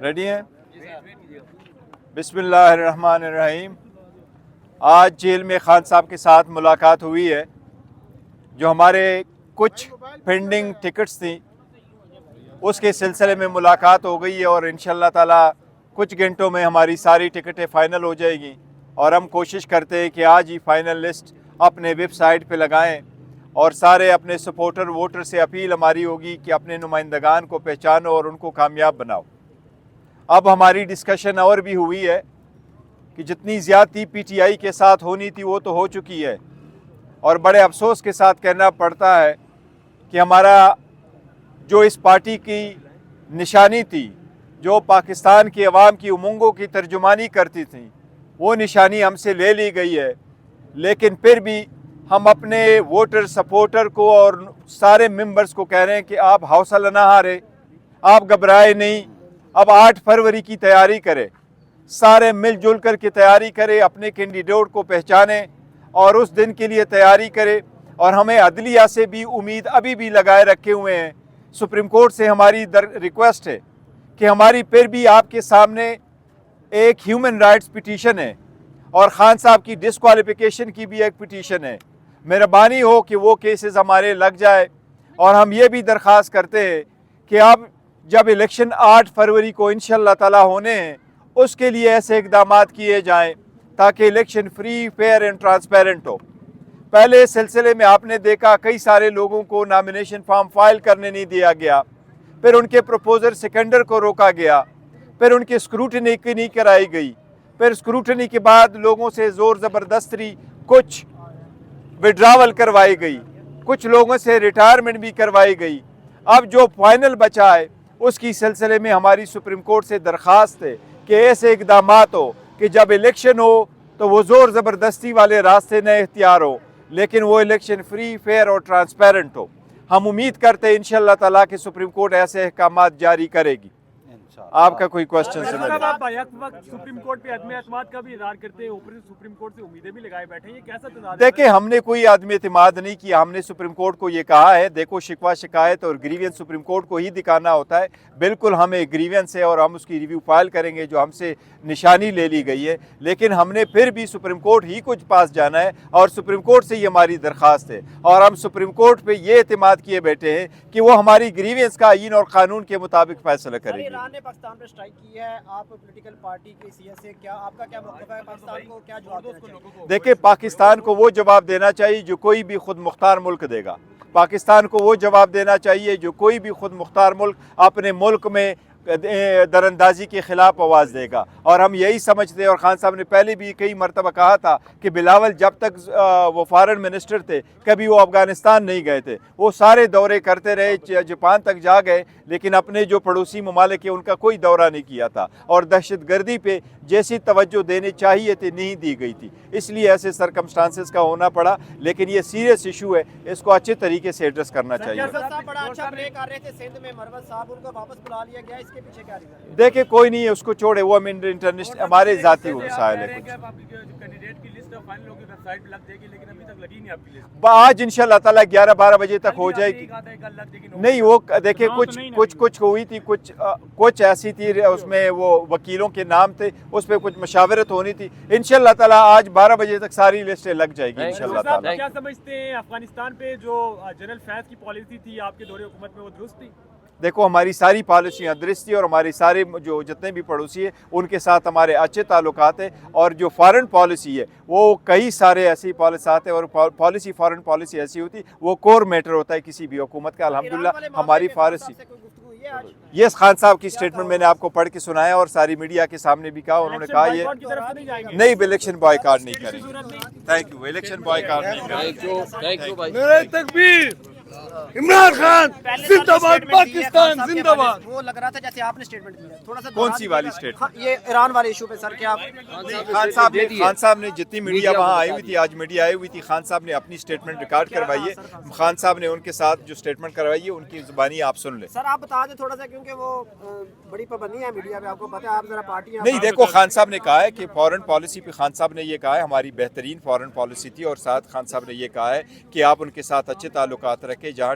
Ready ہیں؟ بسم اللہ الرحمن الرحیم۔ آج جیل میں خان صاحب کے ساتھ ملاقات ہوئی ہے۔ جو ہمارے کچھ پینڈنگ ٹکٹس تھیں اس کے سلسلے میں ملاقات ہو گئی ہے، اور انشاءاللہ تعالی کچھ گھنٹوں میں ہماری ساری ٹکٹیں فائنل ہو جائے گی، اور ہم کوشش کرتے ہیں کہ آج ہی فائنل لسٹ اپنے ویب سائٹ پہ لگائیں، اور سارے اپنے سپورٹر ووٹر سے اپیل ہماری ہوگی کہ اپنے نمائندگان کو پہچانو اور ان کو کامیاب بناؤ۔ اب ہماری ڈسکشن اور بھی ہوئی ہے کہ جتنی زیادتی پی ٹی آئی کے ساتھ ہونی تھی وہ تو ہو چکی ہے، اور بڑے افسوس کے ساتھ کہنا پڑتا ہے کہ ہمارا جو اس پارٹی کی نشانی تھی، جو پاکستان کی عوام کی امنگوں کی ترجمانی کرتی تھی، وہ نشانی ہم سے لے لی گئی ہے۔ لیکن پھر بھی ہم اپنے ووٹر سپورٹر کو اور سارے ممبرز کو کہہ رہے ہیں کہ آپ حوصلہ نہ ہارے، آپ گھبرائے نہیں، اب 8 فروری کی تیاری کریں، سارے مل جل کر کے تیاری کریں، اپنے کینڈیڈیٹ کو پہچانیں اور اس دن کے لیے تیاری کریں۔ اور ہمیں عدلیہ سے بھی امید ابھی بھی لگائے رکھے ہوئے ہیں۔ سپریم کورٹ سے ہماری ریکویسٹ ہے کہ ہماری پھر بھی آپ کے سامنے ایک ہیومن رائٹس پٹیشن ہے، اور خان صاحب کی ڈسکوالیفیکیشن کی بھی ایک پٹیشن ہے۔ مہربانی ہو کہ وہ کیسز ہمارے لگ جائے، اور ہم یہ بھی درخواست کرتے ہیں کہ اب جب الیکشن 8 فروری کو انشاءاللہ تعالی ہونے ہیں، اس کے لیے ایسے اقدامات کیے جائیں تاکہ election free, fair and transparent ہو۔ پہلے سلسلے میں آپ نے دیکھا کئی سارے لوگوں کو نامینیشن فارم فائل کرنے نہیں دیا گیا، پھر ان کے پروپوزر سیکنڈر کو روکا گیا، پھر ان کی اسکروٹنی نہیں کرائی گئی، پھر اسکروٹنی کے بعد لوگوں سے زور زبردستی کچھ وڈراول کروائی گئی، کچھ لوگوں سے ریٹائرمنٹ بھی کروائی گئی۔ اب جو فائنل بچا ہے اس کی سلسلے میں ہماری سپریم کورٹ سے درخواست ہے کہ ایسے اقدامات ہو کہ جب الیکشن ہو تو وہ زور زبردستی والے راستے نہ اختیار ہو، لیکن وہ الیکشن فری، فیئر اور ٹرانسپیرنٹ ہو۔ ہم امید کرتے ہیں انشاءاللہ تعالیٰ کہ سپریم کورٹ ایسے احکامات جاری کرے گی۔ آپ کا کوئی کوشچن سمجھ؟ آپ بیک وقت سپریم کورٹ پہ عدم اعتماد کا بھی اظہار کرتے ہیں، اوپر سے سپریم کورٹ سے امیدیں بھی لگائے بیٹھے ہیں، یہ کیسا تنازع ہے؟ دیکھیں، ہم نے کوئی عدم اعتماد نہیں کیا، ہم نے سپریم کورٹ کو یہ کہا ہے، دیکھو شکوہ شکایت اور گریوینس سپریم کورٹ کو ہی دکھانا ہوتا ہے۔ بالکل ہمیں گریوینس ہے اور ہم اس کی ریویو فائل کریں گے جو ہم سے نشانی لے لی گئی ہے، لیکن ہم نے پھر بھی سپریم کورٹ ہی کچھ پاس جانا ہے، اور سپریم کورٹ سے یہ ہماری درخواست ہے، اور ہم سپریم کورٹ پہ یہ اعتماد کیے بیٹھے ہیں کہ وہ ہماری گریوینس کا آئین اور قانون کے مطابق فیصلہ کرے گی۔ ایران نے پاکستان پہ اسٹرائک کی ہے، آپ پولیٹیکل پارٹی کی حیثیت سے کیا آپ کا کیا موقف ہے؟ پاکستان کو کیا جواب دینا چاہیے؟ دیکھیں، پاکستان کو وہ جواب دینا چاہیے جو کوئی بھی خود مختار ملک دے گا۔ پاکستان کو وہ جواب دینا چاہیے جو کوئی بھی خود مختار ملک اپنے ملک میں دراندازی کے خلاف آواز دے گا، اور ہم یہی سمجھتے ہیں، اور خان صاحب نے پہلے بھی کئی مرتبہ کہا تھا کہ بلاول جب تک وہ فارن منسٹر تھے کبھی وہ افغانستان نہیں گئے تھے، وہ سارے دورے کرتے رہے، جاپان تک جا گئے، لیکن اپنے جو پڑوسی ممالک ہیں ان کا کوئی دورہ نہیں کیا تھا، اور دہشت گردی پہ جیسی توجہ دینی چاہیے تھی نہیں دی گئی تھی، اس لیے ایسے سرکمسٹانسز کا ہونا پڑا۔ لیکن یہ سیریس ایشو ہے، اس کو اچھے طریقے سے ایڈریس کرنا چاہیے۔ بڑا اچھا پلے کر رہے تھے سندھ میں، مروت صاحب ان کو واپس بلا لیا گیا، اس کے پیچھے کیا ریزن ہے؟ دیکھیں، کوئی نہیں ہے، اس کو چھوڑے، وہ انٹرنیشنل ہمارے ذاتی مسائل ہے کچھ۔ کینڈیڈیٹ کی لسٹ فائنل ہوگی، ویب سائٹ پہ لگ جائے گی، لیکن ابھی تک لگی نہیں آپ کی لسٹ۔ آج انشاءاللہ تعالیٰ 11-12 بجے تک ہو جائے گی۔ نہیں، وہ دیکھیں کچھ ہوئی تھی، کچھ ایسی تھی، اس میں وہ وکیلوں کے نام تھے، اس پہ کچھ مشاورت ہونی تھی۔ انشاءاللہ تعالیٰ آج 12 بجے تک ساری لسٹیں لگ جائے گی انشاءاللہ تعالیٰ۔ کیا سمجھتے ہیں افغانستان پہ جو جنرل فیض کی پالیسی تھی آپ کے دور حکومت میں، وہ درست تھی؟ دیکھو، ہماری ساری پالیسیاں درست تھی، اور ہمارے سارے جو جتنے بھی پڑوسی ہیں ان کے ساتھ ہمارے اچھے تعلقات ہیں، اور جو فارن پالیسی ہے وہ کئی سارے ایسی پالیسیات ہیں، اور پالیسی فارن پالیسی ایسی ہوتی وہ کور میٹر ہوتا ہے کسی بھی حکومت کا۔ الحمدللہ ہماری پالیسی، یہ خان صاحب کی سٹیٹمنٹ میں نے آپ کو پڑھ کے سنایا، اور ساری میڈیا کے سامنے بھی کہا، انہوں نے کہا یہ نہیں، الیکشن بائیکاٹ نہیں کریں گے۔ تھینک یو، الیکشن بائیکاٹ نہیں کریں گے۔ تکبیر! عمران خان زندہ باد، پاکستان زندہ باد! وہ لگ رہا تھا جیسے آپ نے سٹیٹمنٹ دیا، تھوڑا سا کون سی والی سٹیٹمنٹ؟ یہ ایران والے ایشو پہ سر، کیا خان صاحب نے جتنی میڈیا وہاں آئی ہوئی تھی، آج میڈیا آئی ہوئی تھی، خان صاحب نے اپنی سٹیٹمنٹ ریکارڈ کروائی ہے، خان صاحب نے ان کے ساتھ جو سٹیٹمنٹ کروائی ہے ان کی زبانی آپ سن لیں۔ سر آپ بتا دیں تھوڑا سا، کیونکہ وہ بڑی پابندی ہے میڈیا پہ، آپ کو پتہ ہے، آپ ذرا پارٹی نہیں، دیکھو، خان صاحب نے کہا ہے کہ فارن پالیسی پہ خان صاحب نے یہ کہا ہے ہماری بہترین فارن پالیسی تھی، اور ساتھ خان صاحب نے یہ کہا ہے کہ آپ ان کے ساتھ اچھے تعلقات رکھیں، جہاں